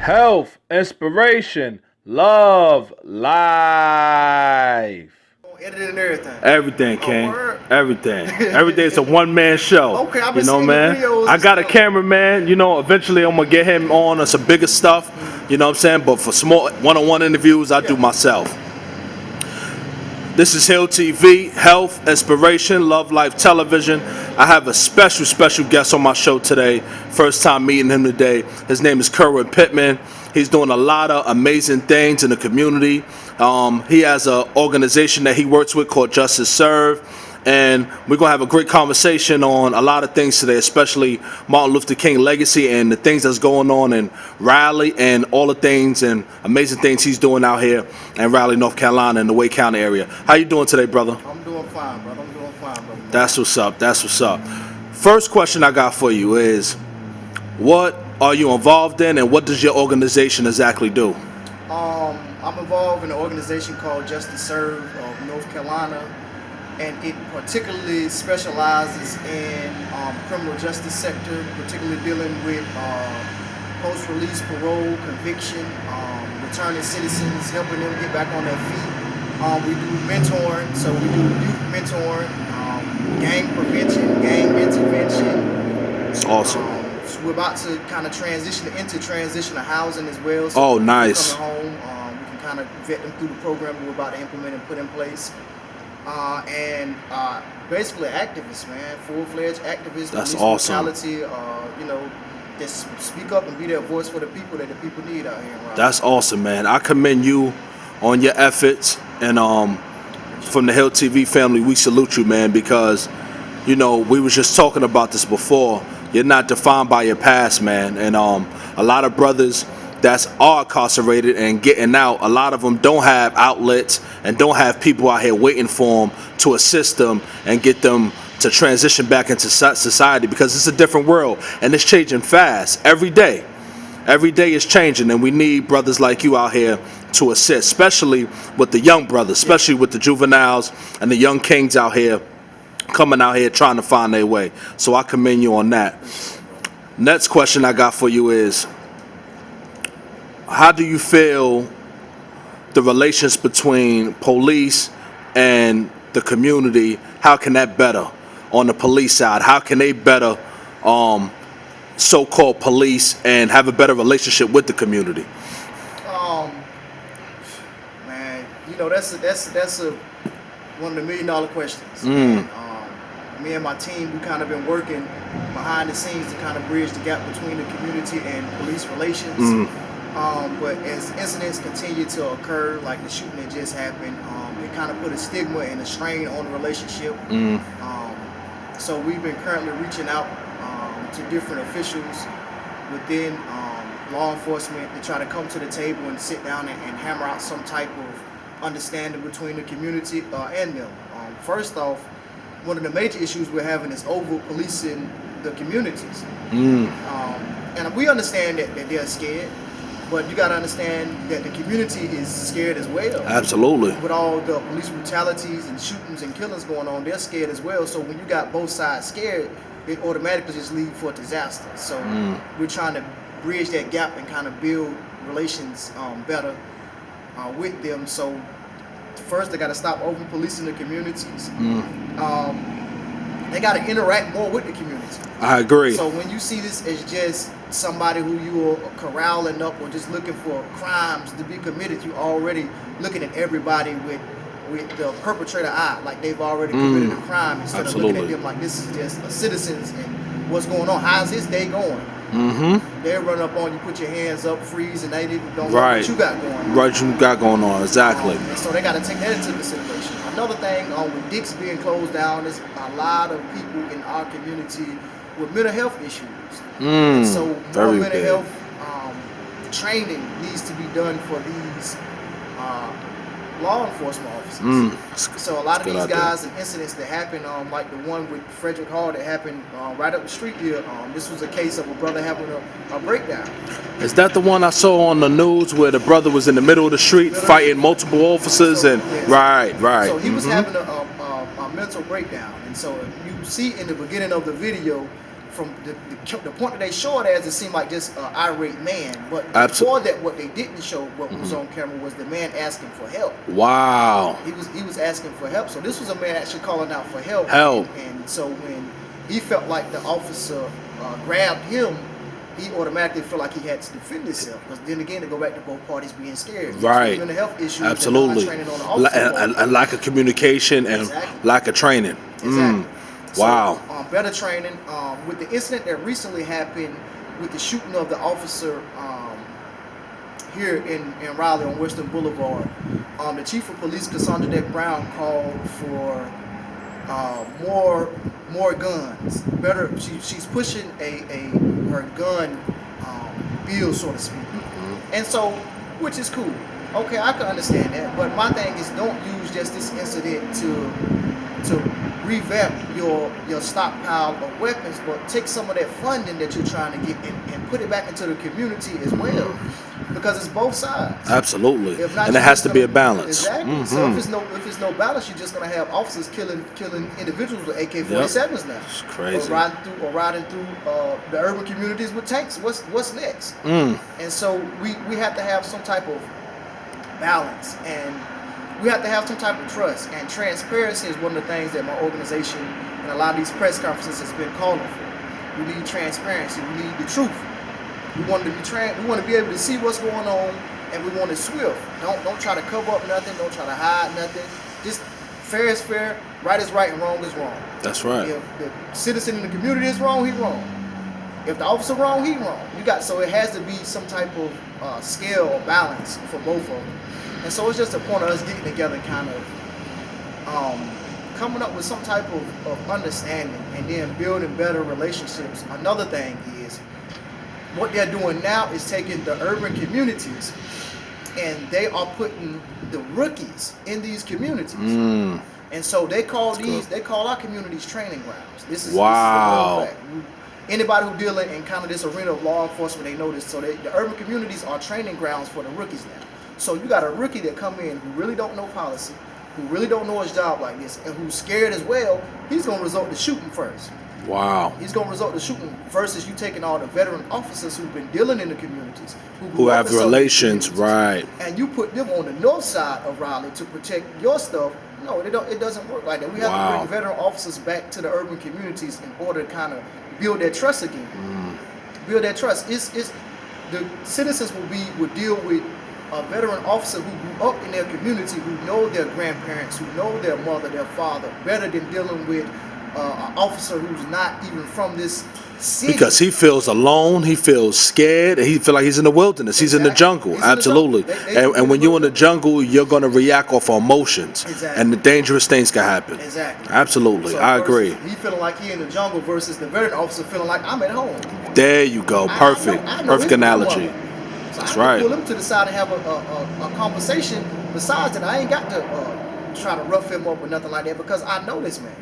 health, inspiration, love, life. Edited and everything. Everything, Oh, King. word. Everything. Everything's a one-man show. Okay, I've You been know, seeing man. the videos I and got a stuff. cameraman. You know, eventually I'm gonna get him on some bigger stuff. You know what I'm saying? But for small one-on-one interviews, I do myself. This is Hill TV, Health, Inspiration, Love Life Television. I have a special guest on my show today. First time meeting him today. His name is Kerwin Pittman. He's doing a lot of amazing things in the community. He has an organization that he works with called Justice Serve. And we're going to have a great conversation on a lot of things today, especially Martin Luther King legacy and the things that's going on in Raleigh and all the things and amazing things he's doing out here in Raleigh, North Carolina, in the Wake County area. How you doing today, brother? I'm doing fine, brother. I'm doing fine, brother. That's what's up. That's what's up. First question I got for you is, what are you involved in and what does your organization exactly do? I'm involved in an organization called Justice Serve of North Carolina, and it particularly specializes in criminal justice sector, particularly dealing with post-release parole, conviction, returning citizens, helping them get back on their feet. We do mentoring, so we do youth mentoring, gang prevention, gang intervention. It's awesome. So we're about to kind of transition into transitional housing as well. So Oh, nice. Coming home, we can kind of vet them through the program we're about to implement and put in place. Basically activists, man, full-fledged activists. That's police awesome. brutality, you know, just speak up and be that voice for the people that the people need out here. Right? That's awesome, man. I commend you on your efforts, and from the Hill TV family, we salute you, man, because, you know, we was just talking about this before. You're not defined by your past, man, and a lot of brothers that are incarcerated and getting out, a lot of them don't have outlets and don't have people out here waiting for them to assist them and get them to transition back into society, because it's a different world and it's changing fast every day. Every day is changing, and we need brothers like you out here to assist, especially with the young brothers, especially with the juveniles and the young kings out here coming out here trying to find their way. So I commend you on that. Next question I got for you is, how do you feel the relations between police and the community? How can that better on the police side? How can they better so-called police and have a better relationship with the community? Man, you know, that's one of the $1 million questions. Me and my team, we kind of been working behind the scenes to kind of bridge the gap between the community and police relations. But as incidents continue to occur, like the shooting that just happened, it kind of put a stigma and a strain on the relationship. So we've been currently reaching out to different officials within law enforcement to try to come to the table and sit down and hammer out some type of understanding between the community and them. First off, one of the major issues we're having is over-policing the communities. And we understand that they're scared, but you got to understand that the community is scared as well. Absolutely. With all the police brutalities and shootings and killings going on, they're scared as well. So when you got both sides scared, it automatically just leads for disaster. So we're trying to bridge that gap and kind of build relations better with them. So first, they got to stop over-policing the communities. They got to interact more with the community. I agree. So when you see this as just somebody who you are corralling up or just looking for crimes to be committed, you already looking at everybody with the perpetrator eye, like they've already committed a crime, instead of looking at them like this is just a citizens and what's going on. How's this day going? They run up on you, put your hands up, freeze, and they don't know what you got going on. Right, you got going on, exactly. And so they got to take that into consideration. Another thing, with Dick's being closed down, there's a lot of people in our community with mental health issues. And so more mental health training needs to be done for these law enforcement officers. So a lot of these guys and incidents that happen, like the one with Frederick Hall that happened right up the street here, this was a case of a brother having a breakdown. Is that the one I saw on the news where the brother was in the middle of the street fighting multiple officers? And right. So he was having a mental breakdown, and so you see in the beginning of the video, from the point that they show it as, it seemed like just an irate man. But Absolutely. before that, what they didn't show, what was on camera, was the man asking for help. Wow. He was asking for help. So this was a man actually calling out for help. Help. And so when he felt like the officer grabbed him, he automatically felt like he had to defend himself. Because then again, to go back to both parties being scared. Right. Mental health issues. Absolutely. Training on the officer And lack of communication and exactly. lack of training. Exactly. Wow. So, better training. With the incident that recently happened with the shooting of the officer here in Raleigh on Western Boulevard, the chief of police, Cassandra Deck Brown, called for more guns. Better. She's pushing her gun bill, so to speak. And so, which is cool. Okay, I can understand that. But my thing is, don't use just this incident to revamp your stockpile of weapons, but take some of that funding that you're trying to get and put it back into the community as well, because it's both sides. Absolutely. If not, And there has to be a balance. Exactly. So if it's no balance, you're just gonna have officers killing individuals with AK-47s now. It's crazy. Or riding through the urban communities with tanks. What's next? And so we have to have some type of balance, and we have to have some type of trust, and transparency is one of the things that my organization and a lot of these press conferences has been calling for. We need transparency. We need the truth. We want to be we want to be able to see what's going on, and we want it swift. Don't try to cover up nothing. Don't try to hide nothing. Just fair is fair, right is right, and wrong is wrong. That's right. If the citizen in the community is wrong, he's wrong. If the officer wrong, he wrong. So it has to be some type of scale or balance for both of them. And so it's just a point of us getting together and kind of coming up with some type of understanding, and then building better relationships. Another thing is, what they're doing now is taking the urban communities, and they are putting the rookies in these communities. And so they call our communities training grounds. This is wow. This is the real fact. Anybody who dealing in kind of this arena of law enforcement, they know this. So the urban communities are training grounds for the rookies now. So you got a rookie that come in who really don't know policy, who really don't know his job like this, and who's scared as well. He's going to resort to shooting first. Wow. He's going to resort to shooting versus you taking all the veteran officers who've been dealing in the communities, who have relations, right? And you put them on the north side of Raleigh to protect your stuff. No, it doesn't work like that. We have to bring veteran officers back to the urban communities in order to kind of build their trust again. Build their trust. It's the citizens will deal with a veteran officer who grew up in their community, who know their grandparents, who know their mother, their father, better than dealing with an officer who's not even from this city. Because he feels alone, he feels scared, and he feels like he's in the wilderness. He's in the jungle. He's absolutely. In the jungle. And when you're in the jungle, you're going to react off of emotions. Exactly. And the dangerous things can happen. Exactly. Absolutely. So I agree. He feeling like he in the jungle versus the veteran officer feeling like I'm at home. There you go. Perfect. I know Perfect analogy. So That's I right. Pull him to the side and have a conversation. Besides that, I ain't got to try to rough him up or nothing like that, because I know this man.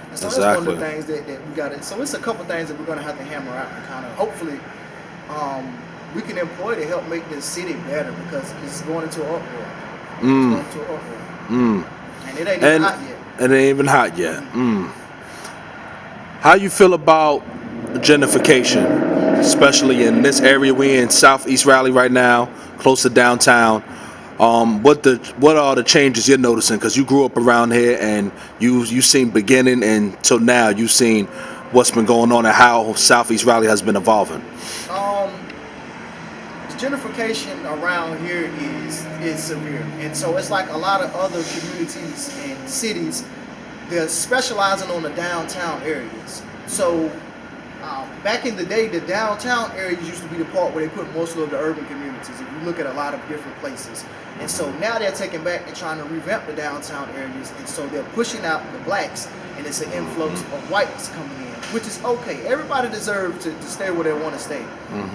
And so that's one of the things that we got to. So it's a couple things that we're going to have to hammer out and kind of hopefully we can employ to help make this city better, because it's going into an uproar. It's going into an uproar. And it ain't even hot yet. It ain't even hot yet. How you feel about gentrification, especially in this area we're in, Southeast Raleigh right now, close to downtown? What are the changes you're noticing? Because you grew up around here, and you seen beginning and till now, you've seen what's been going on and how Southeast Raleigh has been evolving. Gentrification around here is severe, and so it's like a lot of other communities and cities. They're specializing on the downtown areas. So back in the day, the downtown areas used to be the part where they put most of the urban communities. If you look at a lot of different places, and so now they're taking back and trying to revamp the downtown areas, and so they're pushing out the blacks, and it's an influx of whites coming in, which is okay. Everybody deserves to stay where they want to stay.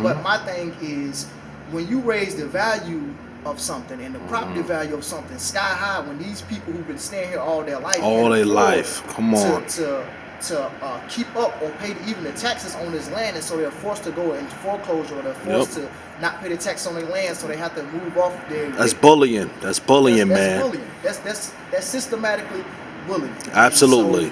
But my thing is, when you raise the value of something and the property value of something sky high, when these people who've been staying here all their life, come on, to keep up or pay even the taxes on this land, and so they're forced to go into foreclosure, or they're forced to not pay the tax on their land, so they have to move off their. That's bullying. That's bullying, man. Bullying. That's systematically bullying. Absolutely.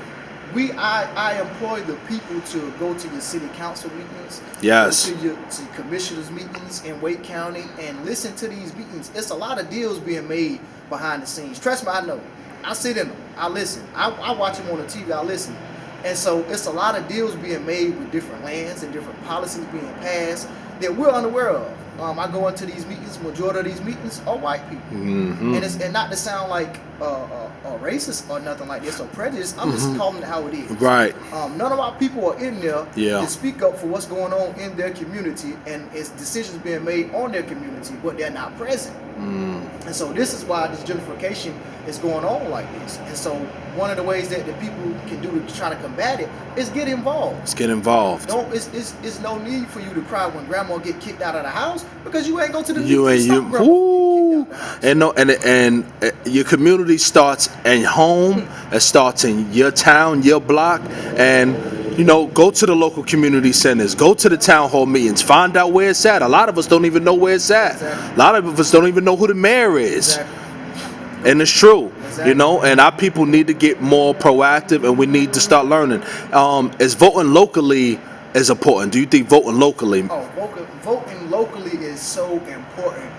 I employ the people to go to your city council meetings, Yes. go to your commissioners meetings in Wake County, and listen to these meetings. It's a lot of deals being made behind the scenes. Trust me, I know. I sit in them. I listen. I watch them on the TV. I listen. And so it's a lot of deals being made with different lands and different policies being passed that we're unaware of. I go into these meetings. Majority of these meetings are white people, and not to sound like racist or nothing like this or prejudice. I'm just calling it how it is. Right. None of our people are in there Yeah. to speak up for what's going on in their community, and it's decisions being made on their community, but they're not present. And so this is why this gentrification is going on like this. And so one of the ways that the people can do to try to combat it is get involved. Let's get involved. It's no need for you to cry when grandma get kicked out of the house because you ain't go to the You meeting to ain't stop you. grandma from Ooh. getting kicked out of the house. And no, and your community starts at home. It starts in your town, your block, and go to the local community centers, go to the town hall meetings, find out where it's at. A lot of us don't even know where it's at. Exactly. A lot of us don't even know who the mayor is. Exactly. And it's true, Exactly. and our people need to get more proactive, and we need to start learning. Is voting locally is important? Do you think voting locally? Oh, voting locally is so important.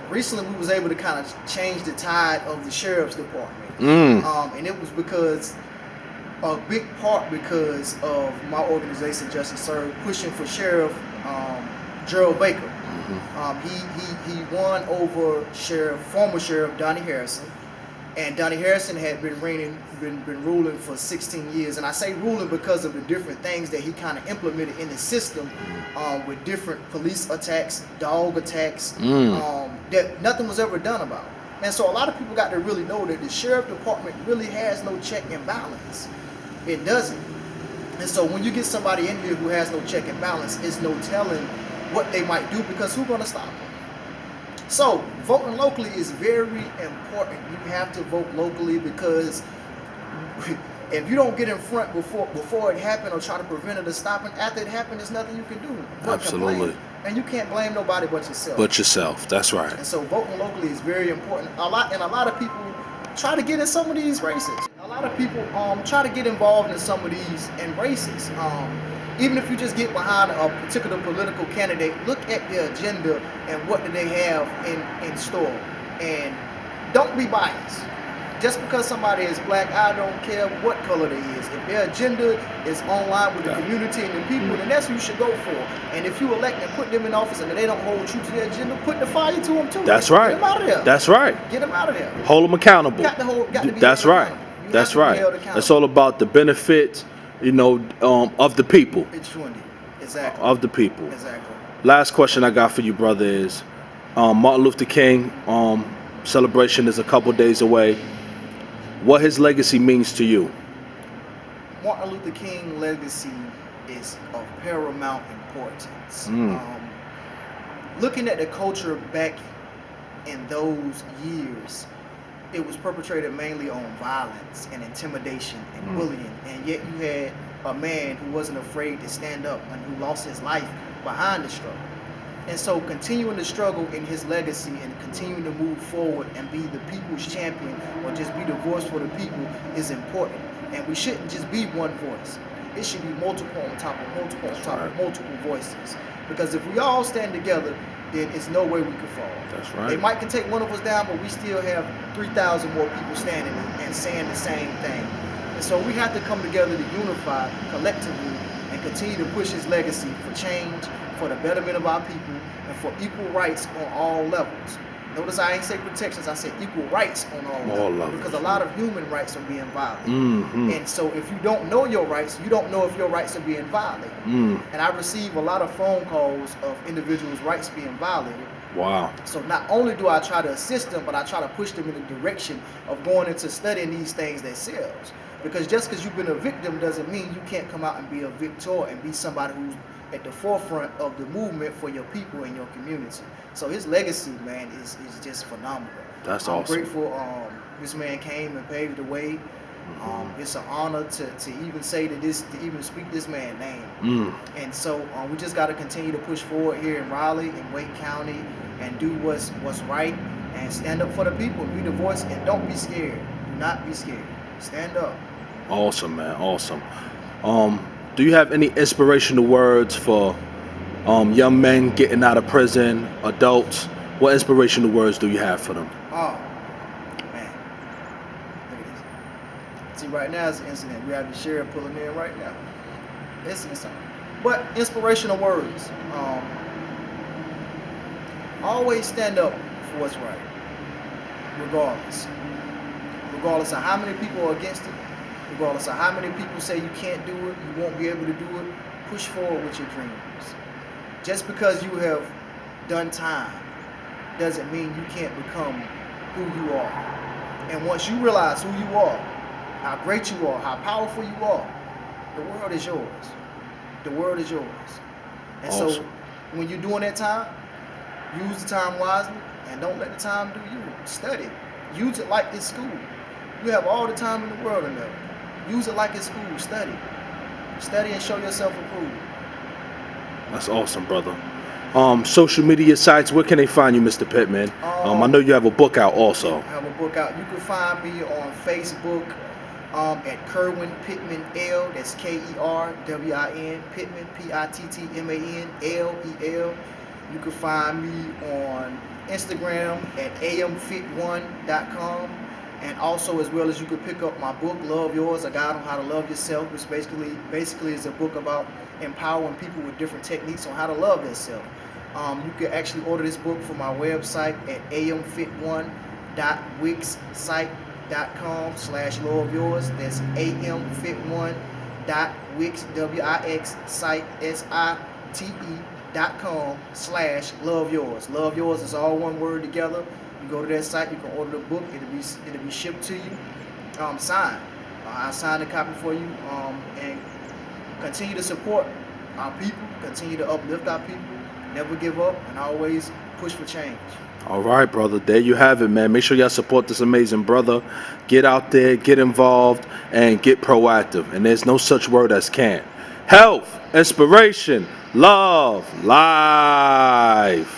Recently, we was able to kind of change the tide of the sheriff's department, and it was a big part because of my organization, Justice Serve, pushing for Sheriff Gerald Baker. He won over former Sheriff Donnie Harrison, and Donnie Harrison had been ruling for 16 years. And I say ruling because of the different things that he kind of implemented in the system, with different police attacks, dog attacks, that nothing was ever done about. And so a lot of people got to really know that the sheriff department really has no check and balance. It doesn't. And so when you get somebody in here who has no check and balance, it's no telling what they might do, because who's going to stop them? So voting locally is very important. You have to vote locally, because if you don't get in front before it happened or try to prevent it or stop it, after it happened, there's nothing you can do but Absolutely. complain. And you can't blame nobody but yourself. But yourself. That's right. And so voting locally is very important. A lot of people try to get in some of these races. A lot of people try to get involved in some of these races. Even if you just get behind a particular political candidate, look at their agenda and what do they have in store. And don't be biased. Just because somebody is black, I don't care what color they is. If their agenda is online with the community and the people, then that's who you should go for. And if you elect and put them in office and they don't hold true to their agenda, put the fire to them too. That's right. Get them out of there. That's right. Get them out of there. Hold them accountable. Got to be That's held right. accountable. You That's have to be right. held accountable. It's all about the benefit, of the people. It's windy. Exactly. Of the people. Exactly. Last question I got for you, brother, is Martin Luther King celebration is a couple days away. What his legacy means to you? Martin Luther King legacy is of paramount importance. Looking at the culture back in those years, it was perpetrated mainly on violence and intimidation and bullying, and yet you had a man who wasn't afraid to stand up and who lost his life behind the struggle. And so continuing to struggle in his legacy and continuing to move forward and be the people's champion, or just be the voice for the people, is important. And we shouldn't just be one voice. It should be multiple on top of multiple on top of multiple voices. Because if we all stand together, then it's no way we could fall. That's right. They might can take one of us down, but we still have 3,000 more people standing and saying the same thing. And so we have to come together to unify collectively and continue to push his legacy for change, for the betterment of our people, and for equal rights on all levels. Notice I ain't say protections, I said equal rights on all levels. Because a lot of human rights are being violated. And so if you don't know your rights, you don't know if your rights are being violated. And I receive a lot of phone calls of individuals' rights being violated. Wow. So not only do I try to assist them, but I try to push them in the direction of going into studying these things themselves. Because just because you've been a victim doesn't mean you can't come out and be a victor and be somebody who's at the forefront of the movement for your people and your community. So his legacy, man, is just phenomenal. That's I'm awesome. grateful this man came and paved the way. It's an honor to even say to even speak this man's name. And so we just got to continue to push forward here in Raleigh and Wake County and do what's right and stand up for the people, be the voice, and don't be scared. Do not be scared. Stand up. Awesome, man. Awesome. Do you have any inspirational words for young men getting out of prison, adults? What inspirational words do you have for them? Oh, man. Look at this. See, right now it's an incident. We have the sheriff pulling in right now. It's insane. But inspirational words. Always stand up for what's right. Regardless. Regardless of how many people are against it. Regardless of how many people say you can't do it, you won't be able to do it. Push forward with your dreams. Just because you have done time doesn't mean you can't become who you are. And once you realize who you are, how great you are, how powerful you are, the world is yours. The world is yours. And awesome. So when you're doing that time, use the time wisely and don't let the time do you. Study. Use it like it's school. You have all the time in the world in there. Use it like it's school. Study. Study and show yourself approved. That's awesome, brother. Social media sites, where can they find you, Mr. Pittman? I know you have a book out also. I have a book out. You can find me on Facebook at Kerwin Pittman L. That's Kerwin Pittman Pittman Lel. You can find me on Instagram at amfit1.com. And also, as well as you could pick up my book, Love Yours, A Guide on How to Love Yourself, which basically is a book about empowering people with different techniques on how to love themselves. You can actually order this book from my website at amfit1.wixsite.com/love yours. That's amfit1.wixsite.com/love yours. Love yours is all one word together. You go to that site, you can order the book. It'll be shipped to you, signed. I'll sign a copy for you, and continue to support our people, continue to uplift our people, never give up, and always push for change. All right, brother. There you have it, man. Make sure y'all support this amazing brother. Get out there, get involved, and get proactive. And there's no such word as can't. Health, inspiration, love, life.